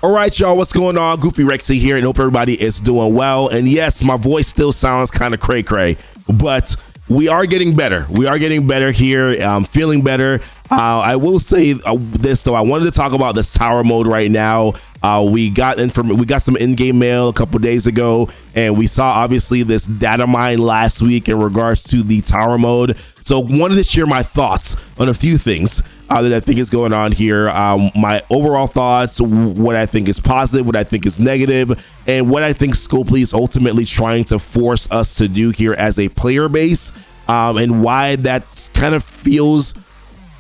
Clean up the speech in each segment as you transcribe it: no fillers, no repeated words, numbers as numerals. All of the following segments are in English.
All right, y'all, what's going on? Goofy Rexy here, and hope everybody is doing well. And yes, my voice still sounds kind of cray-cray, but we are getting better. We are getting better here. I'm feeling better. I will say this, though. I wanted to talk about this tower mode right now. We got some in-game mail a couple days ago, and we saw obviously this data mine last week in regards to the tower mode. So wanted to share my thoughts on a few things that I think is going on here. My overall thoughts, what I think is positive, what I think is negative, and what I think Scopely is ultimately trying to force us to do here as a player base, and why that kind of feels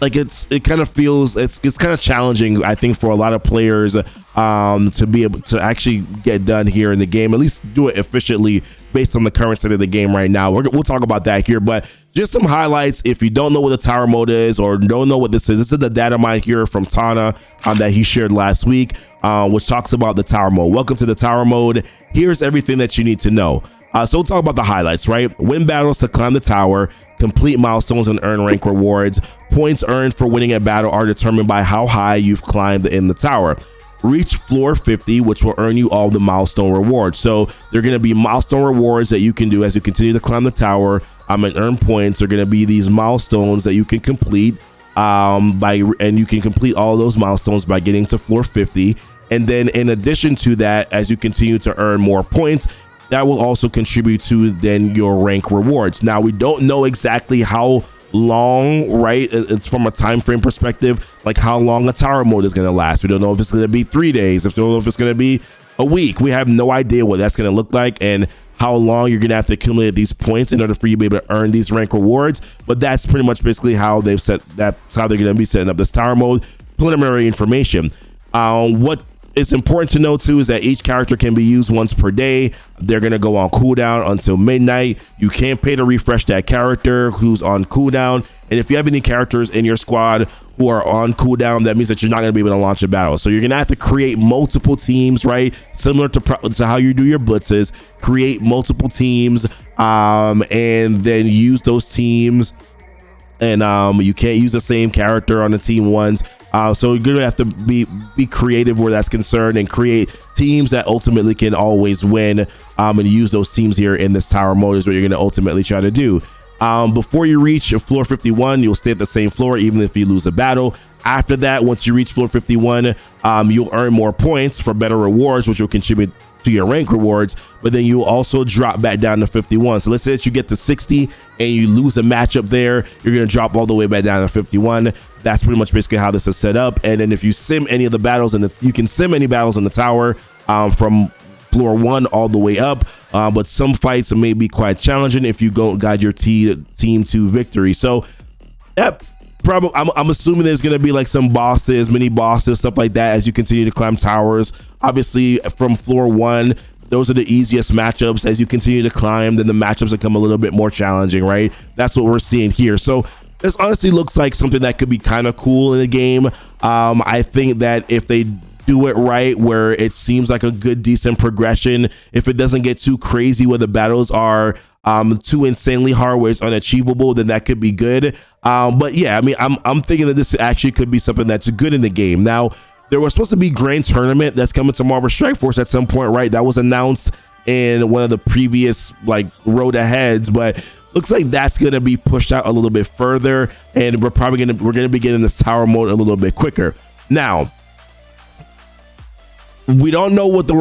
like it's kind of challenging, I think, for a lot of players to be able to actually get done here in the game, at least do it efficiently based on the current state of the game right now. We'll talk about that here, but just some highlights. If you don't know what the tower mode is or don't know what this is the data mine here from Tana that he shared last week, which talks about the tower mode. Welcome to the tower mode. Here's everything that you need to know. So we'll talk about the highlights, right? Win battles to climb the tower, complete milestones and earn rank rewards. Points earned for winning a battle are determined by how high you've climbed in the tower. Reach floor 50, which will earn you all the milestone rewards. So there are going to be milestone rewards that you can do as you continue to climb the tower and earn points. There are going to be these milestones that you can complete and you can complete all of those milestones by getting to floor 50. And then in addition to that, as you continue to earn more points, that will also contribute to then your rank rewards. Now, we don't know exactly how long, right? It's from a time frame perspective, like how long a tower mode is going to last. We don't know if it's going to be 3 days, we don't know if it's going to be a week. We have no idea what that's going to look like and how long you're going to have to accumulate these points in order for you to be able to earn these rank rewards. But that's pretty much basically how they've set, that's how they're going to be setting up this tower mode. Preliminary information. What is important to know too is that each character can be used once per day. They're going to go on cooldown until midnight. You can't pay to refresh that character who's on cooldown. And if you have any characters in your squad who are on cooldown, that means that you're not going to be able to launch a battle. So you're going to have to create multiple teams, right? Similar to how you do your blitzes, create multiple teams and then use those teams. And you can't use the same character on the team once. So you're gonna have to be creative where that's concerned and create teams that ultimately can always win, and use those teams here in this tower mode is what you're gonna ultimately try to do. Before you reach floor 51, you'll stay at the same floor even if you lose a battle. After that, once you reach floor 51, you'll earn more points for better rewards, which will contribute to your rank rewards, but then you also drop back down to 51. So let's say that you get to 60 and you lose a matchup there, you're going to drop all the way back down to 51. That's pretty much basically how this is set up. And then if you sim any of the battles, you can sim any battles in the tower from floor 1 all the way up, but some fights may be quite challenging if you go guide your team to victory. So yep, probably I'm assuming there's going to be like some bosses, mini bosses, stuff like that as you continue to climb towers. Obviously from floor 1, those are the easiest matchups. As you continue to climb, then the matchups become a little bit more challenging, right? That's what we're seeing here. So this honestly looks like something that could be kind of cool in the game. I think that if they do it right, where it seems like a good, decent progression, if it doesn't get too crazy where the battles are too insanely hard where it's unachievable, then that could be good. But yeah, I mean, I'm thinking that this actually could be something that's good in the game. Now, there was supposed to be Grand Tournament that's coming to Marvel Strike Force at some point, right? That was announced in one of the previous like road aheads, but looks like that's going to be pushed out a little bit further, and we're going to be getting this tower mode a little bit quicker. Now, we don't know what the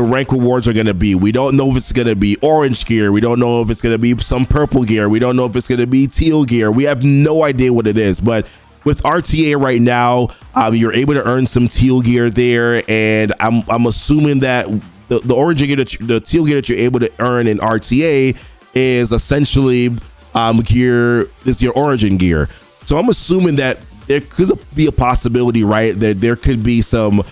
rank rewards are going to be. We don't know if it's going to be orange gear. We don't know if it's going to be some purple gear. We don't know if it's going to be teal gear. We have no idea what it is, but with RTA right now, you're able to earn some teal gear there, and I'm assuming that the orange gear, the teal gear that you're able to earn in RTA is essentially gear. Is your origin gear. So I'm assuming that there could be a possibility, right, that there could be some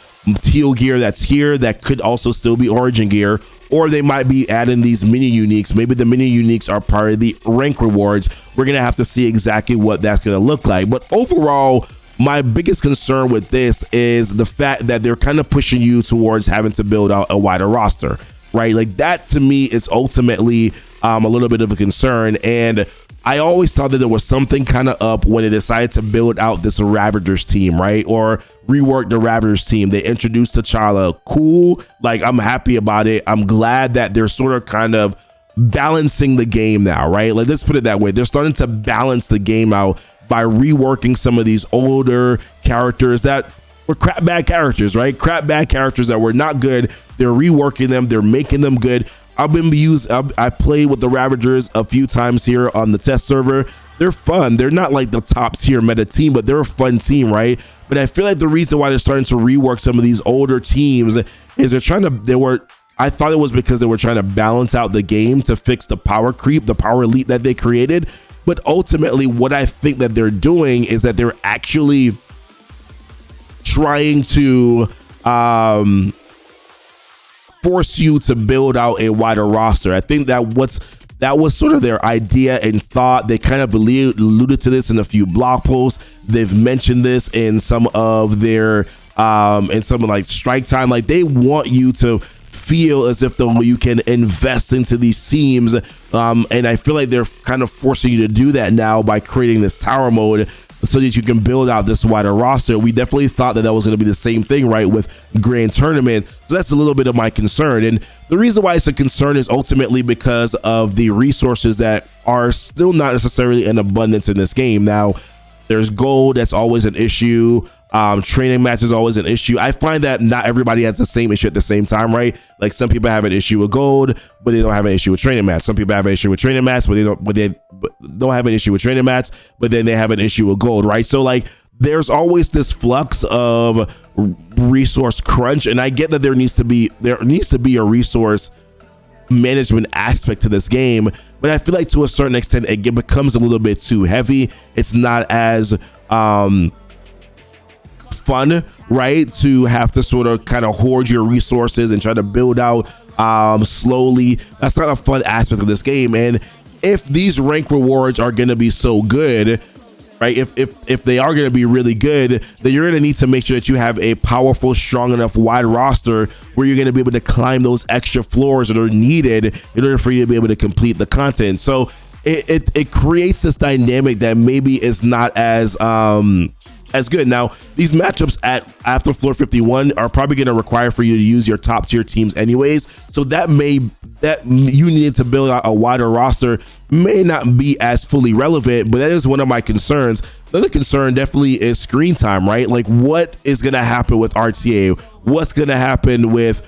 teal gear that's here that could also still be origin gear, or they might be adding these mini uniques. Maybe the mini uniques are part of the rank rewards. We're gonna have to see exactly what that's gonna look like. But overall, my biggest concern with this is the fact that they're kind of pushing you towards having to build out a wider roster, right? Like that to me is ultimately a little bit of a concern. And I always thought that there was something kind of up when they decided to build out this Ravagers team, right? Or rework the Ravagers team. They introduced T'Challa. Cool. Like, I'm happy about it. I'm glad that they're sort of kind of balancing the game now, right? Like, let's put it that way. They're starting to balance the game out by reworking some of these older characters that were crap bad characters, right? Crap bad characters that were not good. They're reworking them. They're making them good. I played with the Ravagers a few times here on the test server. They're fun. They're not like the top tier meta team, but they're a fun team, right? But I feel like the reason why they're starting to rework some of these older teams is I thought it was because they were trying to balance out the game to fix the power creep, the power elite that they created. But ultimately, what I think that they're doing is that they're actually trying to force you to build out a wider roster. I think that was sort of their idea and thought. They kind of alluded to this in a few blog posts. They've mentioned this in some of their like Strike Time. Like, they want you to feel as if though you can invest into these teams, and I feel like they're kind of forcing you to do that now by creating this tower mode so that you can build out this wider roster. We definitely thought that was going to be the same thing, right, with Grand Tournament. So that's a little bit of my concern. And the reason why it's a concern is ultimately because of the resources that are still not necessarily in abundance in this game. Now, there's gold. That's always an issue. Training match is always an issue. I find that not everybody has the same issue at the same time, right? Like, some people have an issue with gold, but they don't have an issue with training match. Some people have an issue with training match, but they don't have an issue with training match, but then they have an issue with gold, right? So, like, there's always this flux of resource crunch, and I get that there needs to be a resource management aspect to this game, but I feel like to a certain extent it becomes a little bit too heavy. It's not as fun, right, to have to sort of kind of hoard your resources and try to build out slowly. That's not a fun aspect of this game. And if these rank rewards are going to be so good, right, if they are going to be really good, then you're going to need to make sure that you have a powerful, strong enough wide roster where you're going to be able to climb those extra floors that are needed in order for you to be able to complete the content. So it creates this dynamic that maybe is not as good. Now, these matchups after floor 51 are probably going to require for you to use your top tier teams anyways. So that you need to build out a wider roster may not be as fully relevant, but that is one of my concerns. The other concern definitely is screen time, right? Like, what is going to happen with RTA? What's going to happen with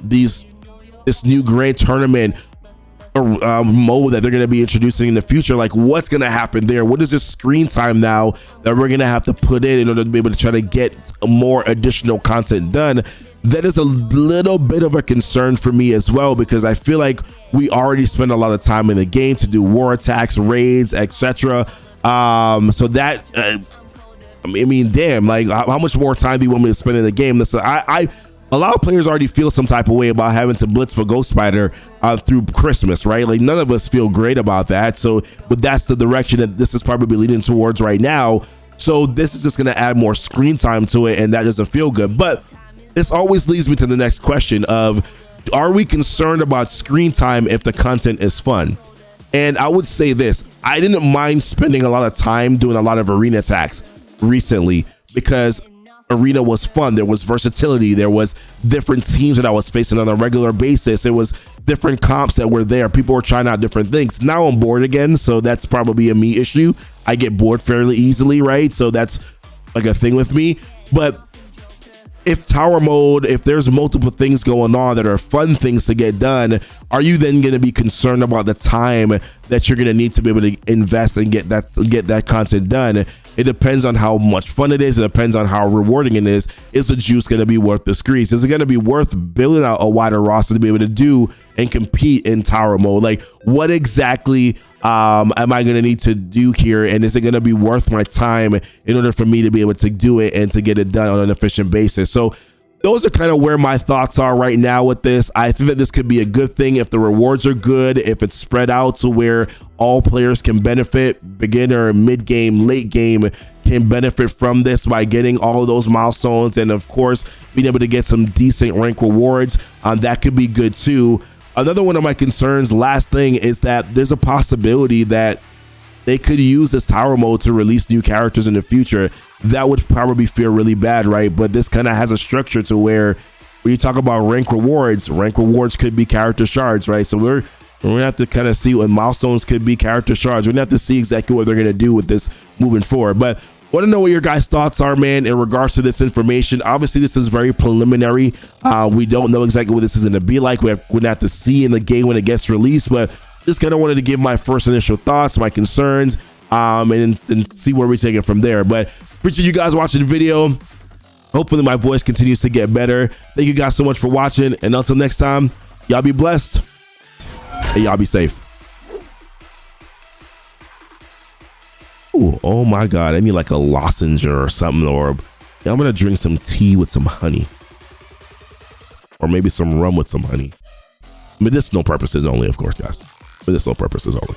this new Grand Tournament mode that they're going to be introducing in the future? Like, what's going to happen there? What is this screen time now that we're going to have to put in order to be able to try to get more additional content done? That is a little bit of a concern for me as well, because I feel like we already spend a lot of time in the game to do war attacks, raids, etc. So that I mean, damn, like, how much more time do you want me to spend in the game? Listen, a lot of players already feel some type of way about having to blitz for Ghost Spider through Christmas, right? Like, none of us feel great about that. So, but that's the direction that this is probably leading towards right now. So this is just going to add more screen time to it, and that doesn't feel good. But this always leads me to the next question of, are we concerned about screen time if the content is fun? And I would say this: I didn't mind spending a lot of time doing a lot of arena attacks recently because arena was fun. There was versatility. There was different teams that I was facing on a regular basis. It was different comps that were there. People were trying out different things. Now I'm bored again, so that's probably a me issue. I get bored fairly easily, right? So that's like a thing with me. But if tower mode, if there's multiple things going on that are fun things to get done, are you then going to be concerned about the time that you're going to need to be able to invest and get that content done? It depends on how much fun it is. It depends on how rewarding it is. Is the juice going to be worth the squeeze? Is it going to be worth building out a wider roster to be able to do and compete in tower mode? Like, what exactly am I going to need to do here? And is it going to be worth my time in order for me to be able to do it and to get it done on an efficient basis? So those are kind of where my thoughts are right now with this. I think that this could be a good thing if the rewards are good, if it's spread out to where all players can benefit. Beginner, mid game, late game can benefit from this by getting all of those milestones, and of course being able to get some decent rank rewards. That could be good too. another one of my concerns, last thing, is that there's a possibility that they could use this tower mode to release new characters in the future. That would probably feel really bad, right? But this kind of has a structure to where when you talk about rank rewards could be character shards, right? So we're gonna have to kind of see what milestones could be character shards. We're gonna have to see exactly what they're gonna do with this moving forward. But want to know what your guys' thoughts are, man, in regards to this information. Obviously, this is very preliminary. We don't know exactly what this is going to be like. We're going to have to see in the game when it gets released, but just kind of wanted to give my first initial thoughts, my concerns, and see where we take it from there. But appreciate you guys watching the video. Hopefully, my voice continues to get better. Thank you guys so much for watching, and until next time, y'all be blessed, and y'all be safe. Ooh, oh my God, I need like a lozenge or something, or I'm gonna drink some tea with some honey, or maybe some rum with some honey. Medicinal purposes only, of course, guys. Medicinal purposes only.